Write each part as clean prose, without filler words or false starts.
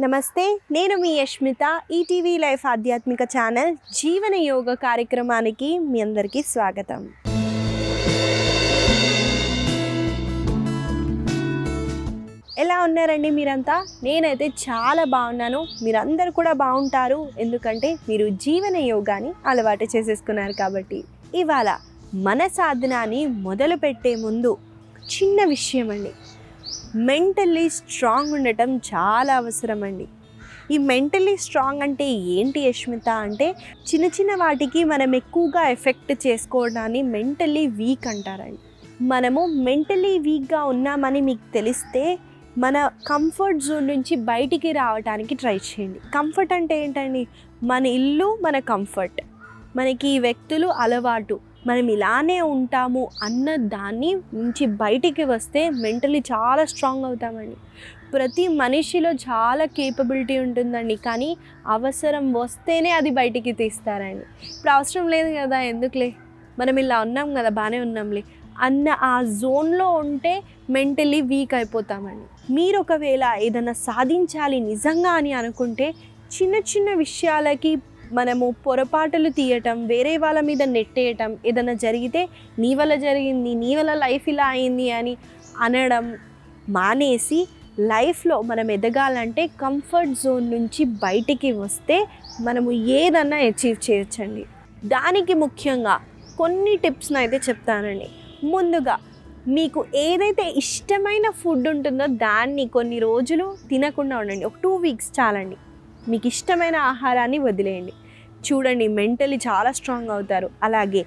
నమస్తే, నేను మీ యష్మిత. ETV life ఆధ్యాత్మిక ఛానల్ జీవన యోగ కార్యక్రమానికి మీ అందరికీ స్వాగతం. ఎలా ఉన్నారండి మీరంతా? నేనైతే చాలా బాగున్నాను. మీరందరూ కూడా బాగుంటారు, ఎందుకంటే మీరు జీవన యోగాని అలవాటు చేసేసుకున్నారు కాబట్టి. ఇవాళ మన సాధనాన్ని మొదలుపెట్టే ముందు చిన్న విషయం అండి. మెంటల్లీ స్ట్రాంగ్ ఉండటం చాలా అవసరం అండి. ఈ మెంటల్లీ స్ట్రాంగ్ అంటే ఏంటి యష్మిత అంటే, చిన్న చిన్న వాటికి మనం ఎక్కువగా ఎఫెక్ట్ చేసుకోవడాన్ని మెంటల్లీ వీక్ అంటారండి. మనము మెంటల్లీ వీక్గా ఉన్నామని మీకు తెలిస్తే మన కంఫర్ట్ జోన్ నుంచి బయటికి రావడానికి ట్రై చేయండి. కంఫర్ట్ అంటే ఏంటండి? మన ఇల్లు మన కంఫర్ట్, మనకి ఈ వ్యక్తులు అలవాటు, మనం ఇలానే ఉంటాము అన్న దాన్ని నుంచి బయటికి వస్తే మెంటలీ చాలా స్ట్రాంగ్ అవుతామండి. ప్రతి మనిషిలో చాలా కేపబిలిటీ ఉంటుందండి, కానీ అవసరం వస్తేనే అది బయటికి తీస్తారండి. ఇప్పుడు అవసరం లేదు కదా, ఎందుకులే, మనం ఇలా ఉన్నాం కదా, బాగానే ఉన్నాంలే అన్న ఆ జోన్లో ఉంటే మెంటలీ వీక్ అయిపోతామండి. మీరు ఒకవేళ ఏదైనా సాధించాలి నిజంగా అని అనుకుంటే చిన్న చిన్న విషయాలకి మనము పొరపాటులు తీయటం, వేరే వాళ్ళ మీద నెట్టేయటం, ఏదైనా జరిగితే నీ వల్ల జరిగింది, నీ వల్ల లైఫ్ ఇలా అయింది అని అనడం మానేసి, లైఫ్లో మనం ఎదగాలంటే కంఫర్ట్ జోన్ నుంచి బయటికి వస్తే మనము ఏదన్నా అచీవ్ చేయొచ్చండి. దానికి ముఖ్యంగా కొన్ని టిప్స్ని అయితే చెప్తానండి. ముందుగా మీకు ఏదైతే ఇష్టమైన ఫుడ్ ఉంటుందో దాన్ని కొన్ని రోజులు తినకుండా ఉండండి. ఒక 2 వీక్స్ చాలండి. మీకు ఇష్టమైన ఆహారాన్ని వదిలేయండి. చూడండి, మెంటలీ చాలా స్ట్రాంగ్ అవుతారు. అలాగే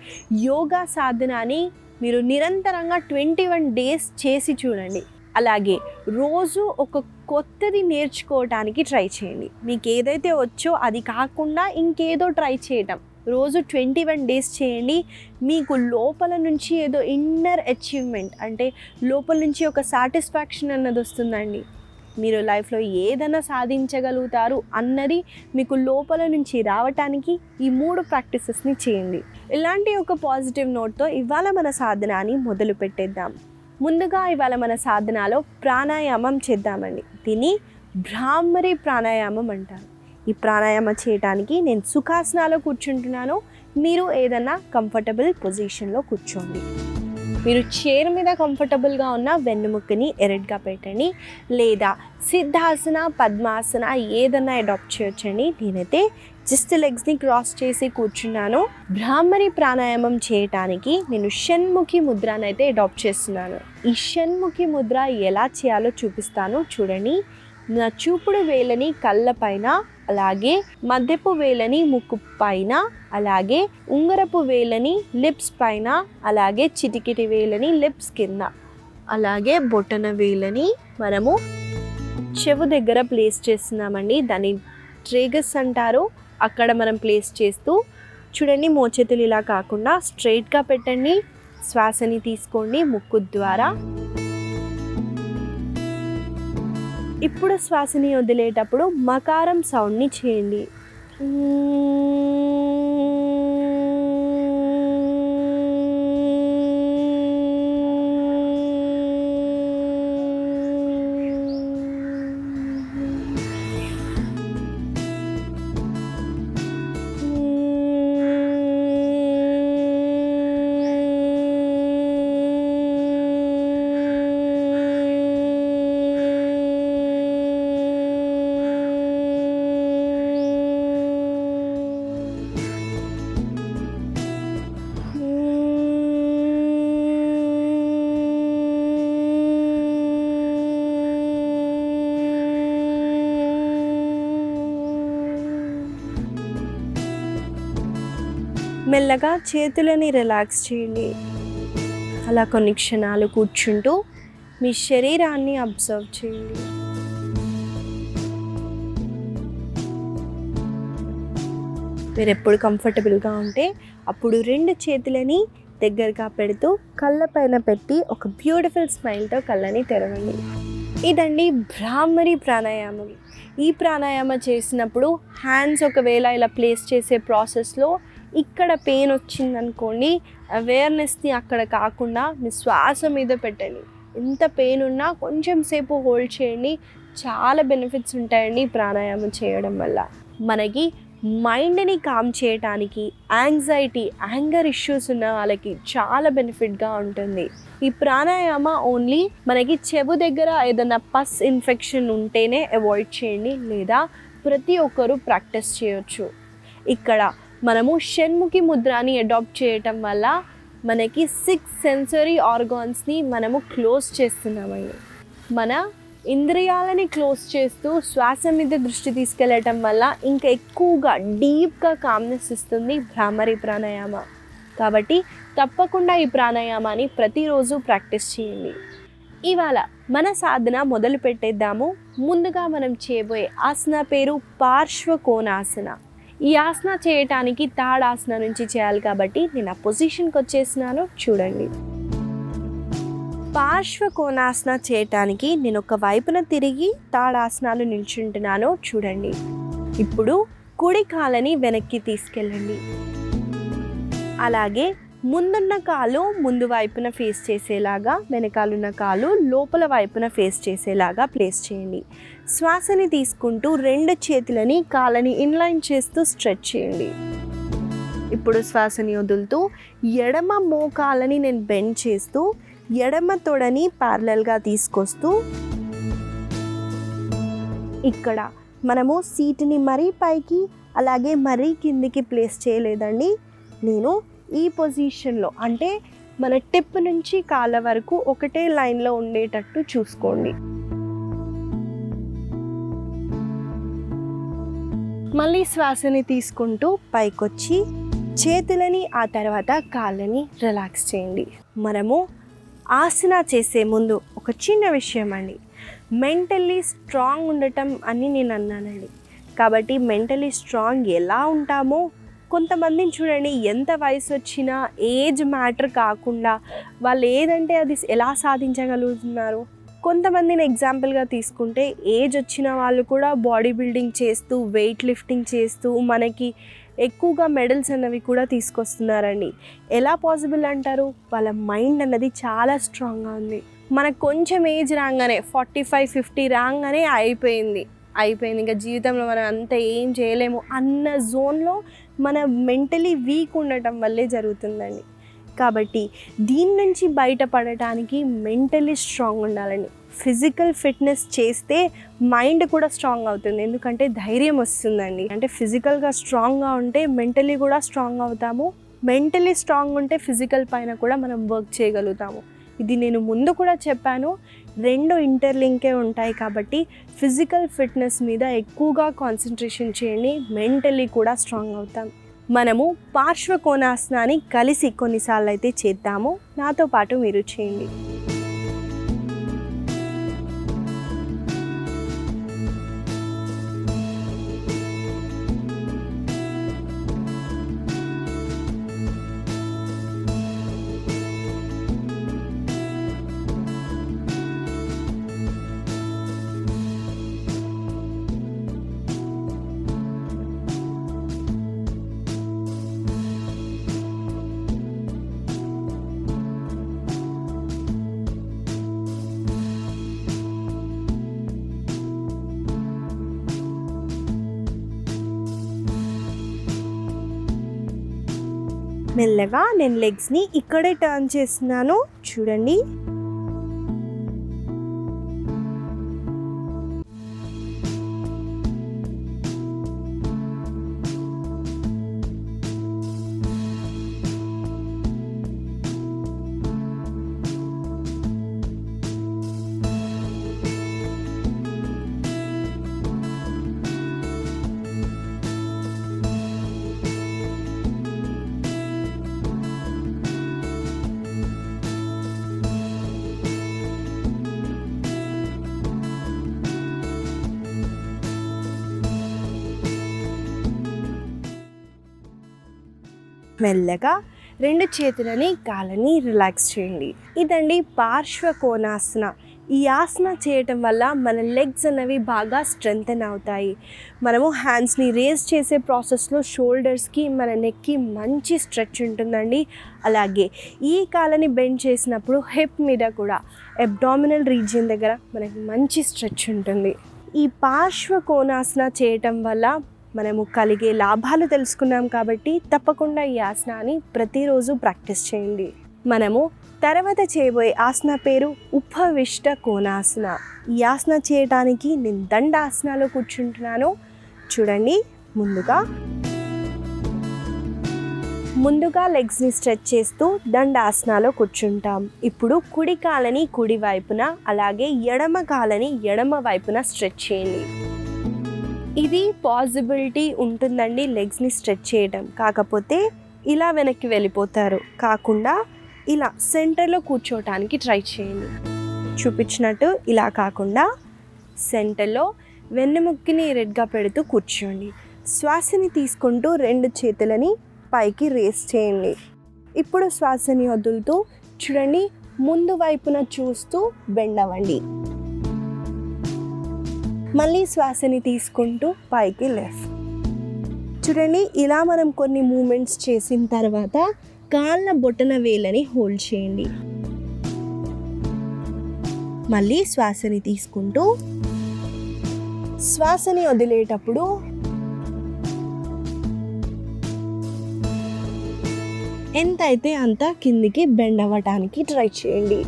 యోగా సాధనాన్ని మీరు నిరంతరంగా 21 డేస్ చేసి చూడండి. అలాగే రోజు ఒక కొత్తది నేర్చుకోవడానికి ట్రై చేయండి. మీకు ఏదైతే వచ్చో అది కాకుండా ఇంకేదో ట్రై చేయటం. రోజు 21 డేస్ చేయండి. మీకు లోపల నుంచి ఏదో ఇన్నర్ అచీవ్మెంట్, అంటే లోపల నుంచి ఒక సాటిస్ఫాక్షన్ అన్నది వస్తుందండి. మీరు లైఫ్లో ఏదైనా సాధించగలుగుతారు అన్నది మీకు లోపల నుంచి రావటానికి ఈ 3 ప్రాక్టీసెస్ని చేయండి. ఇలాంటి ఒక పాజిటివ్ నోట్తో ఇవాళ మన సాధనాన్ని మొదలు పెట్టేద్దాం. ముందుగా ఇవాళ మన సాధనాలో ప్రాణాయామం చేద్దామండి. దీన్ని భ్రామరి ప్రాణాయామం అంటారు. ఈ ప్రాణాయామం చేయడానికి నేను సుఖాసనాలో కూర్చుంటున్నాను. మీరు ఏదైనా కంఫర్టబుల్ పొజిషన్లో కూర్చోండి. మీరు చైర్ మీద కంఫర్టబుల్గా ఉన్న వెన్నుముక్కని ఎరెడ్గా పెట్టండి, లేదా సిద్ధాసన, పద్మాసన ఏదన్నా అడాప్ట్ చేయొచ్చండి. నేనైతే జస్ట్ లెగ్స్ని క్రాస్ చేసి కూర్చున్నాను. భ్రామరి ప్రాణాయామం చేయటానికి నేను షణ్ముఖి ముద్రను అయితే అడాప్ట్ చేస్తున్నాను. ఈ షణ్ముఖి ముద్ర ఎలా చేయాలో చూపిస్తాను చూడండి. నా చూపుడు వేలని కళ్ళ పైన, అలాగే మధ్యపు వేలని ముక్కు పైన, అలాగే ఉంగరపు వేలని లిప్స్ పైన, అలాగే చిటికిటి వేలని లిప్స్ కింద, అలాగే బొటన వేలని మనము చెవు దగ్గర ప్లేస్ చేస్తున్నామండి. దాన్ని ట్రేగస్ అంటారు. అక్కడ మనం ప్లేస్ చేస్తూ చూడండి, మోచేతులు ఇలా కాకుండా స్ట్రైట్గా పెట్టండి. శ్వాసని తీసుకోండి ముక్కు ద్వారా. ఇప్పుడు శ్వాసని వదిలేటప్పుడు మకారం సౌండ్ని చేయండి. మెల్లగా చేతులని రిలాక్స్ చేయండి. అలా కొన్ని క్షణాలు కూర్చుంటూ మీ శరీరాన్ని అబ్జర్వ్ చేయండి. మీరు ఎప్పుడు కంఫర్టబుల్గా ఉంటే అప్పుడు 2 చేతులని దగ్గరగా పెడుతూ కళ్ళ పైన పెట్టి ఒక బ్యూటిఫుల్ స్మైల్తో కళ్ళని తెరవండి. ఇదండి భ్రామరి ప్రాణాయామం. ఈ ప్రాణాయామం చేసినప్పుడు హ్యాండ్స్ ఒకవేళ ఇలా ప్లేస్ చేసే ప్రాసెస్లో ఇక్కడ పెయిన్ వచ్చిందనుకోండి, అవేర్నెస్ని అక్కడ కాకుండా మీ శ్వాస మీద పెట్టండి. ఎంత పెయిన్ ఉన్నా కొంచెం సేపు హోల్డ్ చేయండి. చాలా బెనిఫిట్స్ ఉంటాయండి ప్రాణాయామం చేయడం వల్ల. మనకి మైండ్ని కామ్ చేయటానికి, యాంగర్ ఇష్యూస్ ఉన్న వాళ్ళకి చాలా బెనిఫిట్గా ఉంటుంది. ఈ ప్రాణాయామ ఓన్లీ మనకి చెవు దగ్గర ఏదైనా పస్ ఇన్ఫెక్షన్ ఉంటేనే అవాయిడ్ చేయండి, లేదా ప్రతి ఒక్కరూ ప్రాక్టీస్ చేయొచ్చు. ఇక్కడ మనము షణ్ముఖి ముద్రాని అడాప్ట్ చేయటం వల్ల మనకి 6 సెన్సరీ ఆర్గాన్స్ని మనము క్లోజ్ చేస్తున్నామండి. మన ఇంద్రియాలని క్లోజ్ చేస్తూ శ్వాస మీద దృష్టి తీసుకెళ్ళటం వల్ల ఇంకా ఎక్కువగా డీప్గా కామ్నెస్ ఇస్తుంది భ్రామరి ప్రాణాయామ. కాబట్టి తప్పకుండా ఈ ప్రాణాయామాన్ని ప్రతిరోజు ప్రాక్టీస్ చేయండి. ఇవాళ మన సాధన మొదలు పెట్టేద్దాము. ముందుగా మనం చేయబోయే ఆసన పేరు పార్శ్వకోణాసన. ఈ ఆసన చేయటానికి తాడాసన నుంచి చేయాలి కాబట్టి నేను ఆ పొజిషన్కి వచ్చేసినాను, చూడండి. పార్శ్వకోణాసన చేయటానికి నేను ఒక వైపున తిరిగి తాడాసనాలు నిల్చుంటున్నాను, చూడండి. ఇప్పుడు కుడి కాలని వెనక్కి తీసుకెళ్ళండి. అలాగే ముందున్న కాలు ముందు వైపున ఫేస్ చేసేలాగా, వెనకాలన్న కాలు లోపల వైపున ఫేస్ చేసేలాగా ప్లేస్ చేయండి. శ్వాసని తీసుకుంటూ 2 చేతులని కాళ్ళని ఇన్లైన్ చేస్తూ స్ట్రెచ్ చేయండి. ఇప్పుడు శ్వాసని వదులుతూ ఎడమ మోకాలని నేను బెండ్ చేస్తూ ఎడమ తొడని ప్యారలల్గా తీసుకొస్తూ, ఇక్కడ మనము సీటుని మరీ పైకి అలాగే మరీ కిందికి ప్లేస్ చేయలేదండి. నేను ఈ పొజిషన్లో, అంటే మన టిప్ నుంచి కాళ్ళ వరకు ఒకటే లైన్లో ఉండేటట్టు చూసుకోండి. మళ్ళీ శ్వాసని తీసుకుంటూ పైకొచ్చి చేతులని ఆ తర్వాత కాళ్ళని రిలాక్స్ చేయండి. మనము ఆసన చేసే ముందు ఒక చిన్న విషయం అండి, మెంటల్లీ స్ట్రాంగ్ ఉండటం అని నేను అన్నానండి. కాబట్టి మెంటల్లీ స్ట్రాంగ్ ఎలా ఉంటామో, కొంతమందిని చూడండి, ఎంత వయసు వచ్చినా ఏజ్ మ్యాటర్ కాకుండా వాళ్ళు ఏదంటే అది ఎలా సాధించగలుగుతున్నారు. కొంతమందిని ఎగ్జాంపుల్గా తీసుకుంటే ఏజ్ వచ్చిన వాళ్ళు కూడా బాడీ బిల్డింగ్ చేస్తూ, వెయిట్ లిఫ్టింగ్ చేస్తూ మనకి ఎక్కువగా మెడల్స్ అన్నవి కూడా తీసుకొస్తున్నారండి. ఎలా పాసిబుల్ అంటారు? వాళ్ళ మైండ్ అన్నది చాలా స్ట్రాంగ్గా ఉంది. మనకు కొంచెం ఏజ్ రాగానే 45-50 రాగానే అయిపోయింది, ఇంకా జీవితంలో మనం అంత ఏం చేయలేము అన్న జోన్లో మన మెంటలీ వీక్ ఉండటం వల్లే జరుగుతుందండి. కాబట్టి దీని నుంచి బయటపడటానికి మెంటలీ స్ట్రాంగ్ ఉండాలండి. ఫిజికల్ ఫిట్నెస్ చేస్తే మైండ్ కూడా స్ట్రాంగ్ అవుతుంది, ఎందుకంటే ధైర్యం వస్తుందండి. అంటే ఫిజికల్గా స్ట్రాంగ్గా ఉంటే మెంటలీ కూడా స్ట్రాంగ్ అవుతాము. మెంటలీ స్ట్రాంగ్ ఉంటే ఫిజికల్ పైన కూడా మనం వర్క్ చేయగలుగుతాము. ఇది నేను ముందు కూడా చెప్పాను, 2 ఇంటర్లింకే ఉంటాయి. కాబట్టి ఫిజికల్ ఫిట్నెస్ మీద ఎక్కువగా కాన్సన్ట్రేషన్ చేయండి, మెంటలీ కూడా స్ట్రాంగ్ అవుతాం. మనము పార్శ్వకోణాసనాన్ని కలిసి కొన్నిసార్లు అయితే చేద్దాము. నాతో పాటు మీరు చేయండి. మెల్లగా నేను లెగ్స్ని ఇక్కడే టర్న్ చేస్తున్నాను, చూడండి. మెల్లగా 2 చేతులని కాళ్ళని రిలాక్స్ చేయండి. ఇదండి పార్శ్వకోణాసన. ఈ ఆసన చేయటం వల్ల మన లెగ్స్ అనేవి బాగా స్ట్రెంగ్తెన్ అవుతాయి. మనము హ్యాండ్స్ని రేజ్ చేసే ప్రాసెస్లో షోల్డర్స్కి మన నెక్కి మంచి స్ట్రెచ్ ఉంటుందండి. అలాగే ఈ కాళ్ళని బెండ్ చేసినప్పుడు హిప్ మీద కూడా అబ్డామినల్ రీజియన్ దగ్గర మనకి మంచి స్ట్రెచ్ ఉంటుంది. ఈ పార్శ్వ కోణాసన చేయటం వల్ల మనము కలిగే లాభాలు తెలుసుకున్నాం కాబట్టి తప్పకుండా ఈ ఆసనాన్ని ప్రతిరోజు ప్రాక్టీస్ చేయండి. మనము తర్వాత చేయబోయే ఆసన పేరు ఉపవిష్ట కోణాసన. ఈ ఆసన చేయడానికి నేను దండాసనాలో కూర్చుంటున్నాను. చూడండి, ముందుగా లెగ్స్ని స్ట్రెచ్ చేస్తూ దండాసనాలో కూర్చుంటాం. ఇప్పుడు కుడి కాలని కుడి వైపున, అలాగే ఎడమ కాలని ఎడమ వైపున స్ట్రెచ్ చేయండి. ఇది పాసిబిలిటీ ఉంటుందండి లెగ్స్ని స్ట్రెచ్ చేయడం. కాకపోతే ఇలా వెనక్కి వెళ్ళిపోతారు కాకుండా ఇలా సెంటర్లో కూర్చోవటానికి ట్రై చేయండి. చూపించినట్టు ఇలా కాకుండా సెంటర్లో వెన్నెముక్కని రెడ్గా పెడుతూ కూర్చోండి. శ్వాసని తీసుకుంటూ 2 చేతులని పైకి రేస్ చేయండి. ఇప్పుడు శ్వాసని వదులుతూ చూడండి, ముందు వైపున చూస్తూ బెండ్ అవ్వండి. మళ్ళీ శ్వాసని తీసుకుంటూ పైకి లెఫ్ట్. చూడండి, ఇలా మనం కొన్ని మూమెంట్స్ చేసిన తర్వాత కాళ్ళ బొటన వేలని హోల్డ్ చేయండి. మళ్ళీ శ్వాసని తీసుకుంటూ శ్వాసని వదిలేటప్పుడు ఎంత అయితే అంత కిందికి బెండ్ అవ్వటానికి ట్రై చేయండి.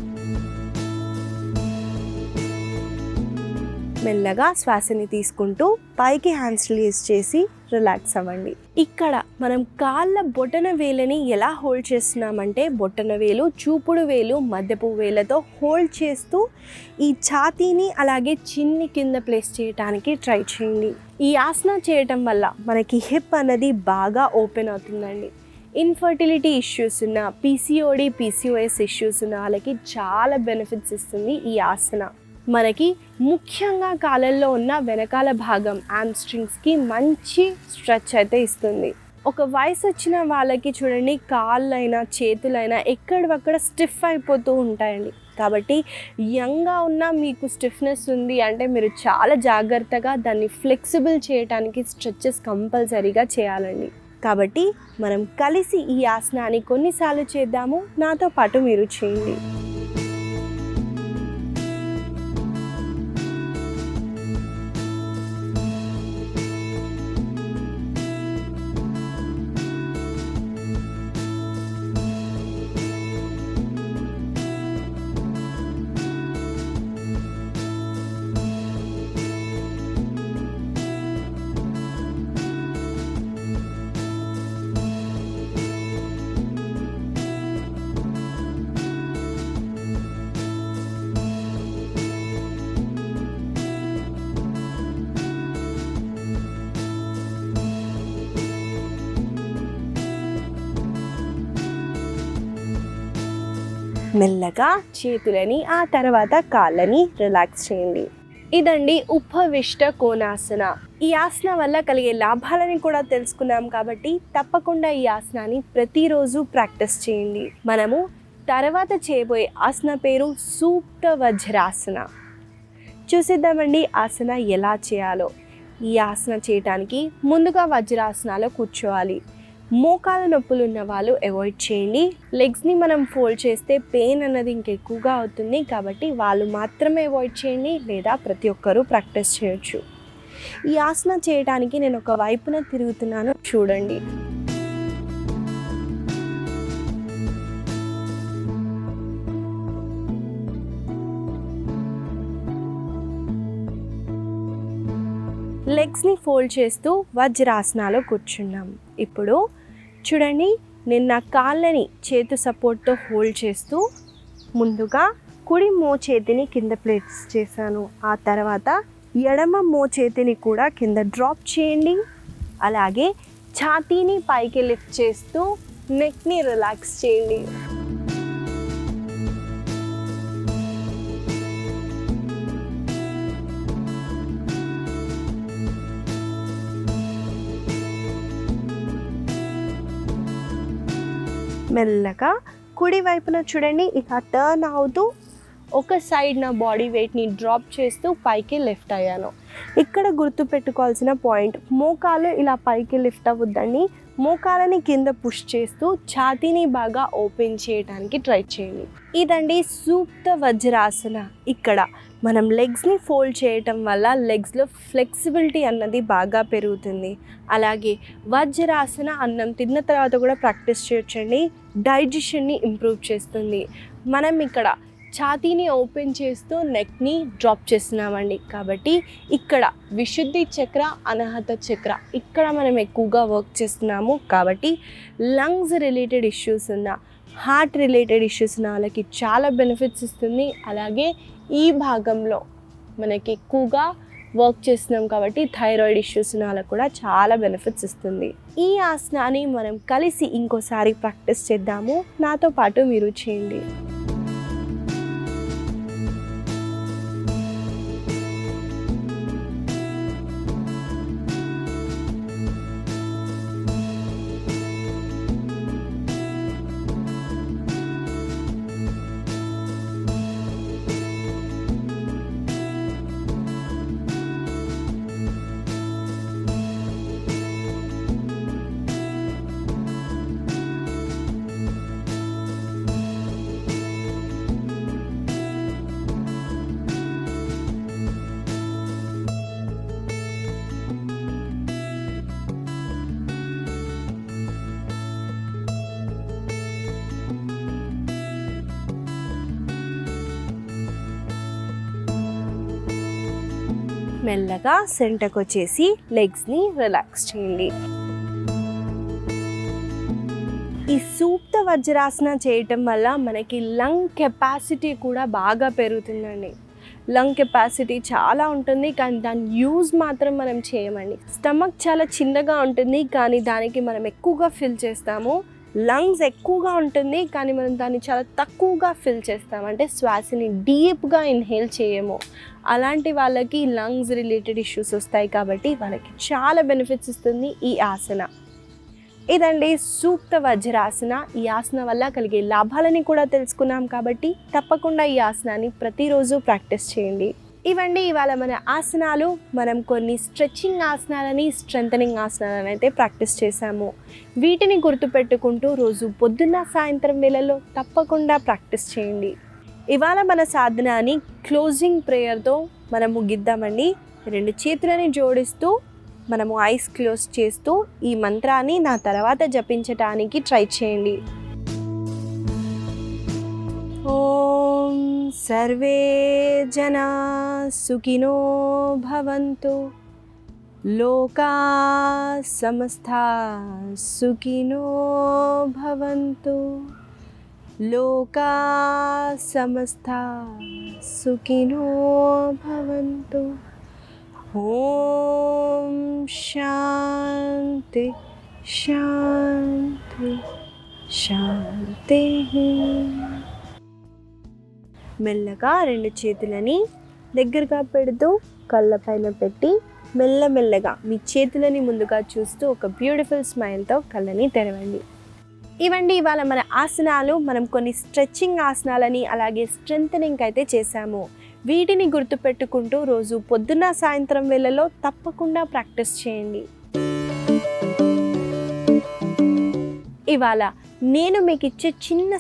మెల్లగా శ్వాసని తీసుకుంటూ పైకి హ్యాండ్స్ రిలీజ్ చేసి రిలాక్స్ అవ్వండి. ఇక్కడ మనం కాళ్ళ బొటన వేలని ఎలా హోల్డ్ చేస్తున్నామంటే బొటన వేలు, చూపుడు వేలు, మధ్యపు వేలతో హోల్డ్ చేస్తూ ఈ ఛాతీని అలాగే చిన్ని కింద ప్లేస్ చేయడానికి ట్రై చేయండి. ఈ ఆసన చేయటం వల్ల మనకి హిప్ అనేది బాగా ఓపెన్ అవుతుందండి. ఇన్ఫర్టిలిటీ ఇష్యూస్ ఉన్న, పీసీఓడి, పీసీఓఎస్ ఇష్యూస్ ఉన్న వాళ్ళకి చాలా బెనిఫిట్స్ ఇస్తుంది ఈ ఆసన. మనకి ముఖ్యంగా కాళ్ళల్లో ఉన్న వెనకాల భాగం హామ్స్ట్రింగ్స్కి మంచి స్ట్రెచ్ అయితే ఇస్తుంది. ఒక వయసు వచ్చిన వాళ్ళకి చూడండి, కాళ్ళైనా చేతులైనా ఎక్కడవక్కడ స్టిఫ్ అయిపోతూ ఉంటాయండి. కాబట్టి యంగ్గా ఉన్న మీకు స్టిఫ్నెస్ ఉంది అంటే మీరు చాలా జాగ్రత్తగా దాన్ని ఫ్లెక్సిబుల్ చేయడానికి స్ట్రెచెస్ కంపల్సరీగా చేయాలండి. కాబట్టి మనం కలిసి ఈ ఆసనాన్ని కొన్నిసార్లు చేద్దాము. నాతో పాటు మీరు చేయండి. మెల్లగా చేతులని ఆ తర్వాత కాళ్ళని రిలాక్స్ చేయండి. ఇదండి ఉపవిష్ట కోణాసన. ఈ ఆసన వల్ల కలిగే లాభాలని కూడా తెలుసుకున్నాం కాబట్టి తప్పకుండా ఈ ఆసనాన్ని ప్రతిరోజు ప్రాక్టీస్ చేయండి. మనము తర్వాత చేయబోయే ఆసన పేరు సూప్త వజ్రాసన. చూసిద్దామండి ఆసన ఎలా చేయాలో. ఈ ఆసన చేయటానికి ముందుగా వజ్రాసనాలో కూర్చోవాలి. మోకాల నొప్పులు ఉన్న వాళ్ళు అవాయిడ్ చేయండి. లెగ్స్ని మనం ఫోల్డ్ చేస్తే పెయిన్ అన్నది ఇంకెక్కువగా అవుతుంది కాబట్టి వాళ్ళు మాత్రమే అవాయిడ్ చేయండి, లేదా ప్రతి ఒక్కరూ ప్రాక్టీస్ చేయొచ్చు. ఈ ఆసన చేయడానికి నేను ఒక వైపున తిరుగుతున్నాను, చూడండి. లెగ్స్ని ఫోల్డ్ చేస్తూ వజ్రాసనాలో కూర్చున్నాం. ఇప్పుడు చూడండి, నేను నా కాళ్ళని చేతు సపోర్ట్తో హోల్డ్ చేస్తూ ముందుగా కుడి మోచేతిని కింద ప్లేస్ చేశాను. ఆ తర్వాత ఎడమ మోచేతిని కూడా కింద డ్రాప్ చేయండి. అలాగే ఛాతీని పైకి లిఫ్ట్ చేస్తూ నెక్ని రిలాక్స్ చేయండి. మెల్లగా కుడి వైపున చూడండి, ఇలా టర్న్ అవుతూ ఒక సైడ్ నా బాడీ వెయిట్ని డ్రాప్ చేస్తూ పైకి లిఫ్ట్ అయ్యాను. ఇక్కడ గుర్తుపెట్టుకోవాల్సిన పాయింట్, మోకాలు ఇలా పైకి లిఫ్ట్ అవ్వద్దండి. మోకాలని కింద పుష్ చేస్తూ ఛాతీని బాగా ఓపెన్ చేయడానికి ట్రై చేయండి. ఇదండి సూప్త వజ్రాసన. ఇక్కడ మనం లెగ్స్ని ఫోల్డ్ చేయటం వల్ల లెగ్స్లో ఫ్లెక్సిబిలిటీ అన్నది బాగా పెరుగుతుంది. అలాగే వజ్రాసన అన్నం తిన్న తర్వాత కూడా ప్రాక్టీస్ చేయొచ్చండి. డైజెషన్ని ఇంప్రూవ్ చేస్తుంది. మనం ఇక్కడ ఛాతీని ఓపెన్ చేస్తూ నెక్ని డ్రాప్ చేస్తున్నామండి. కాబట్టి ఇక్కడ విశుద్ధి చక్ర, అనాహత చక్ర ఇక్కడ మనం ఎక్కువగా వర్క్ చేస్తున్నాము. కాబట్టి లంగ్స్ రిలేటెడ్ ఇష్యూస్ ఉన్న, హార్ట్ రిలేటెడ్ ఇష్యూస్ ఉన్న వాళ్ళకి చాలా బెనిఫిట్స్ ఇస్తుంది. అలాగే ఈ భాగంలో మనకి ఎక్కువగా వర్క్ చేస్తున్నాం కాబట్టి థైరాయిడ్ ఇష్యూస్ ఉన్న వాళ్ళకి కూడా చాలా బెనిఫిట్స్ ఇస్తుంది. ఈ ఆసనాన్ని మనం కలిసి ఇంకోసారి ప్రాక్టీస్ చేద్దాము. నాతో పాటు మీరు చేయండి. మెల్లగా సెంటర్కి వచ్చేసి లెగ్స్ని రిలాక్స్ చేయండి. ఈ సూప్త వజ్రాసన చేయటం వల్ల మనకి లంగ్ కెపాసిటీ కూడా బాగా పెరుగుతుందండి. లంగ్ కెపాసిటీ చాలా ఉంటుంది, కానీ దాని యూజ్ మాత్రం మనం చేయమండి. స్టమక్ చాలా చిన్నగా ఉంటుంది, కానీ దానికి మనం ఎక్కువగా ఫిల్ చేస్తాము. లంగ్స్ ఎక్కువగా ఉంటుంది, కానీ మనం దాన్ని చాలా తక్కువగా ఫిల్ చేస్తాం. అంటే శ్వాసని డీప్గా ఇన్హేల్ చేయము. అలాంటి వాళ్ళకి లంగ్స్ రిలేటెడ్ ఇష్యూస్ వస్తాయి. కాబట్టి వాళ్ళకి చాలా బెనిఫిట్స్ ఇస్తుంది ఈ ఆసన. ఇదండి సూప్త వజ్రాసన. ఈ ఆసన వల్ల కలిగే లాభాలని కూడా తెలుసుకున్నాం. కాబట్టి తప్పకుండా ఈ ఆసనాన్ని ప్రతిరోజు ప్రాక్టీస్ చేయండి. ఇవండి ఇవాళ మన ఆసనాలు. మనం కొన్ని స్ట్రెచ్చింగ్ ఆసనాలని, స్ట్రెంథనింగ్ ఆసనాలని అయితే ప్రాక్టీస్ చేశాము. వీటిని గుర్తుపెట్టుకుంటూ రోజు పొద్దున్న సాయంత్రం వేళల్లో తప్పకుండా ప్రాక్టీస్ చేయండి. ఇవాళ మన సాధనాన్ని క్లోజింగ్ ప్రేయర్తో మనం ముగిద్దామండి. 2 చేతులని జోడిస్తూ మనము ఐస్ క్లోజ్ చేస్తూ ఈ మంత్రాన్ని నా తర్వాత జపించటానికి ట్రై చేయండి. ఓం సర్వే జనా సుఖినో భవంతు, లోకా సమస్తా సుఖినో భవంతు, లోకా సమస్తా సుఖినో భవంతు. ఓం శాంతి శాంతి శాంతి. మెల్లగా 2 చేతులని దగ్గరగా పెడుతూ కళ్ళపైన పెట్టి మెల్లమెల్లగా మీ చేతులని ముందుగా చూస్తూ ఒక బ్యూటిఫుల్ స్మైల్తో కళ్ళని తెరవండి. ఇవండి ఇవాళ మన ఆసనాలు. మనం కొన్ని స్ట్రెచ్చింగ్ ఆసనాలని అలాగే స్ట్రెంథనింగ్ అయితే చేశాము. వీటిని గుర్తుపెట్టుకుంటూ రోజు పొద్దున్న సాయంత్రం వేళల్లో తప్పకుండా ప్రాక్టీస్ చేయండి. ఇవాళ నేను మీకు ఇచ్చే చిన్న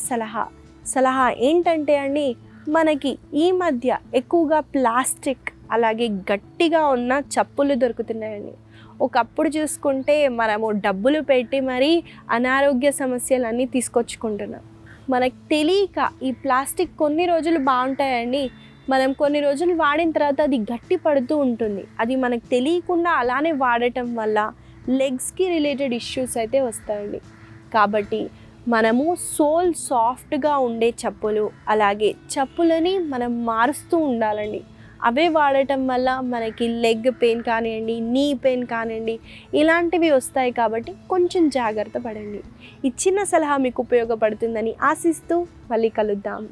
సలహా ఏంటంటే అండి, మనకి ఈ మధ్య ఎక్కువగా ప్లాస్టిక్ అలాగే గట్టిగా ఉన్న చెప్పులు దొరుకుతున్నాయండి. ఒకప్పుడు చూసుకుంటే మనము డబ్బులు పెట్టి మరీ అనారోగ్య సమస్యలన్నీ తీసుకొచ్చుకుంటున్నాం. మనకు తెలియక ఈ ప్లాస్టిక్ కొన్ని రోజులు బాగుంటాయండి, మనం కొన్ని రోజులు వాడిన తర్వాత అది గట్టి పడుతూ ఉంటుంది. అది మనకు తెలియకుండా అలానే వాడటం వల్ల లెగ్స్కి రిలేటెడ్ ఇష్యూస్ అయితే వస్తాయండి. కాబట్టి మనము సోల్ సాఫ్ట్గా ఉండే చెప్పులు అలాగే చెప్పులని మనం మారుస్తూ ఉండాలండి. అవే వాడటం వల్ల మనకి లెగ్ పెయిన్ కానివ్వండి, నీ పెయిన్ కానివ్వండి, ఇలాంటివి వస్తాయి. కాబట్టి కొంచెం జాగ్రత్త పడండి. ఈ చిన్న సలహా మీకు ఉపయోగపడుతుందని ఆశిస్తూ మళ్ళీ కలుద్దాం.